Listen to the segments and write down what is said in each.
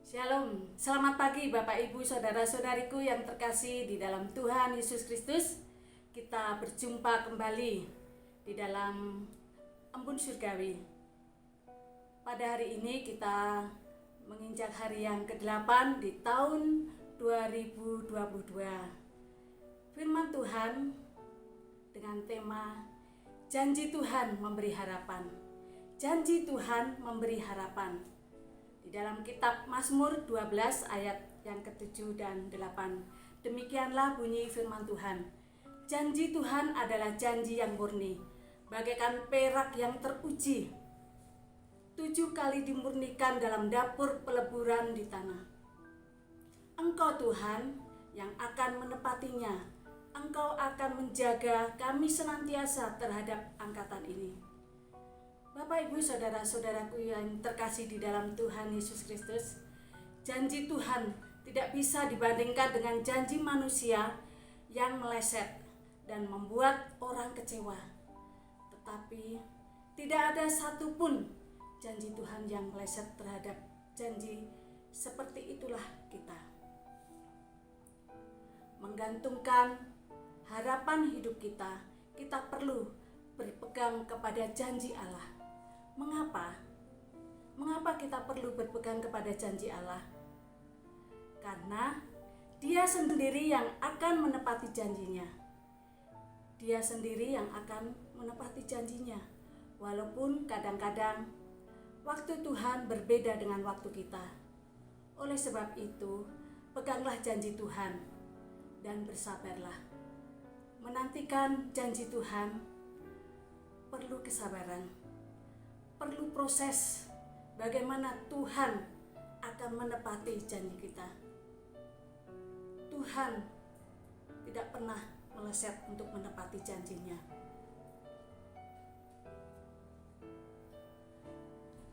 Shalom, selamat pagi Bapak Ibu Saudara-saudariku yang terkasih di dalam Tuhan Yesus Kristus. Kita berjumpa kembali di dalam embun surgawi. Pada hari ini kita menginjak hari yang ke-8 di tahun 2022. Firman Tuhan dengan tema Janji Tuhan memberi harapan. Janji Tuhan memberi harapan. Di dalam kitab Mazmur 12 ayat yang ke-7 dan 8. Demikianlah bunyi firman Tuhan. Janji Tuhan adalah janji yang murni, bagaikan perak yang teruji. 7 kali dimurnikan dalam dapur peleburan di tanah. Engkau Tuhan yang akan menepatinya. Engkau akan menjaga kami senantiasa terhadap angkatan ini. Bapak Ibu Saudara-saudaraku yang terkasih di dalam Tuhan Yesus Kristus, janji Tuhan tidak bisa dibandingkan dengan janji manusia yang meleset dan membuat orang kecewa. Tetapi tidak ada satupun janji Tuhan yang meleset terhadap janji seperti itulah kita. Menggantungkan harapan hidup kita perlu berpegang kepada janji Allah. Mengapa? Mengapa kita perlu berpegang kepada janji Allah? Karena Dia sendiri yang akan menepati janjinya. Dia sendiri yang akan menepati janjinya. Walaupun kadang-kadang waktu Tuhan berbeda dengan waktu kita. Oleh sebab itu, peganglah janji Tuhan dan bersabarlah. Menantikan janji Tuhan perlu kesabaran, perlu proses bagaimana Tuhan akan menepati janji kita. Tuhan tidak pernah meleset untuk menepati janjinya.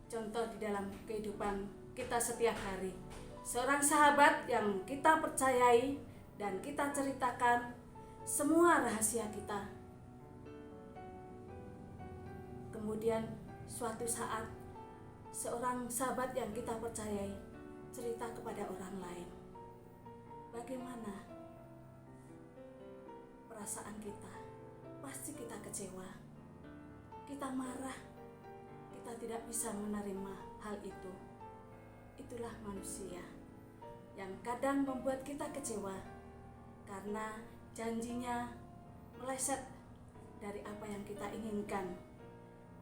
Contoh di dalam kehidupan kita setiap hari, seorang sahabat yang kita percayai dan kita ceritakan semua rahasia kita. Kemudian suatu saat seorang sahabat yang kita percayai cerita kepada orang lain. Bagaimana perasaan kita? Pasti kita kecewa. Kita marah. Kita tidak bisa menerima hal itu. Itulah manusia yang kadang membuat kita kecewa karena janjinya meleset dari apa yang kita inginkan,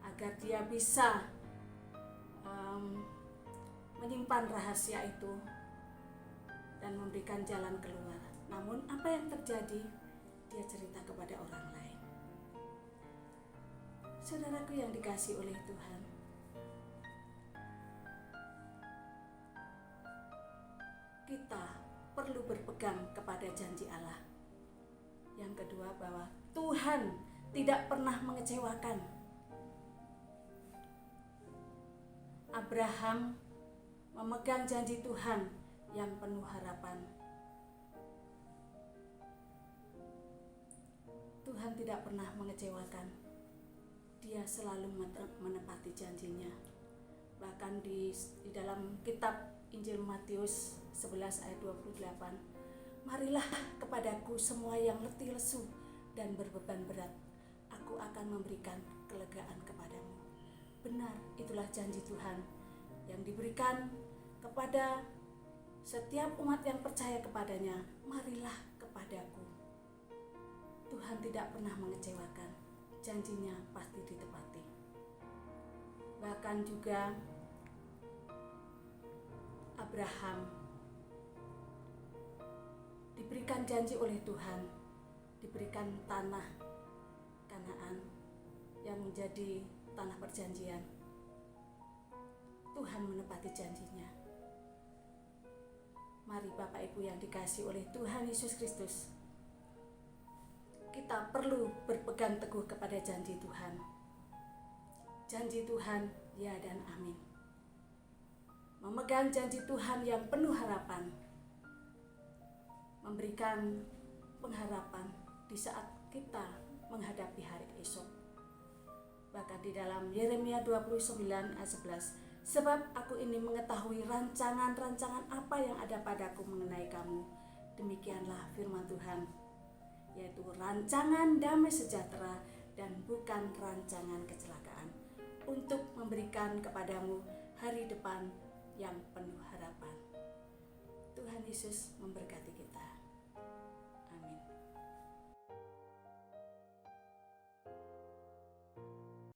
agar dia bisa menyimpan rahasia itu dan memberikan jalan keluar. Namun apa yang terjadi? Dia cerita kepada orang lain. Saudaraku yang dikasihi oleh Tuhan, kita perlu berpegang kepada janji Allah. Yang kedua, bahwa Tuhan tidak pernah mengecewakan. Abraham memegang janji Tuhan yang penuh harapan. Tuhan tidak pernah mengecewakan. Dia selalu menepati janjinya. Bahkan di dalam kitab Injil Matius 11 ayat 28, marilah kepadaku semua yang letih lesu dan berbeban berat, aku akan memberikan kelegaan kepadamu. Benar, itulah janji Tuhan yang diberikan kepada setiap umat yang percaya kepadanya. Marilah kepadaku. Tuhan tidak pernah mengecewakan, janjinya pasti ditepati. Bahkan juga Abraham diberikan janji oleh Tuhan, diberikan tanah Kanaan yang menjadi tanah perjanjian. Tuhan menepati janjinya. Mari Bapak Ibu yang dikasihi oleh Tuhan Yesus Kristus, kita perlu berpegang teguh kepada janji Tuhan. Janji Tuhan, ya dan amin. Memegang janji Tuhan yang penuh harapan, memberikan pengharapan di saat kita menghadapi hari esok. Bahkan di dalam Yeremia 29 ayat 11, Sebab aku ini mengetahui rancangan-rancangan apa yang ada padaku mengenai kamu. Demikianlah firman Tuhan, yaitu rancangan damai sejahtera dan bukan rancangan kecelakaan, untuk memberikan kepadamu hari depan yang penuh harapan. Tuhan Yesus memberkati kita.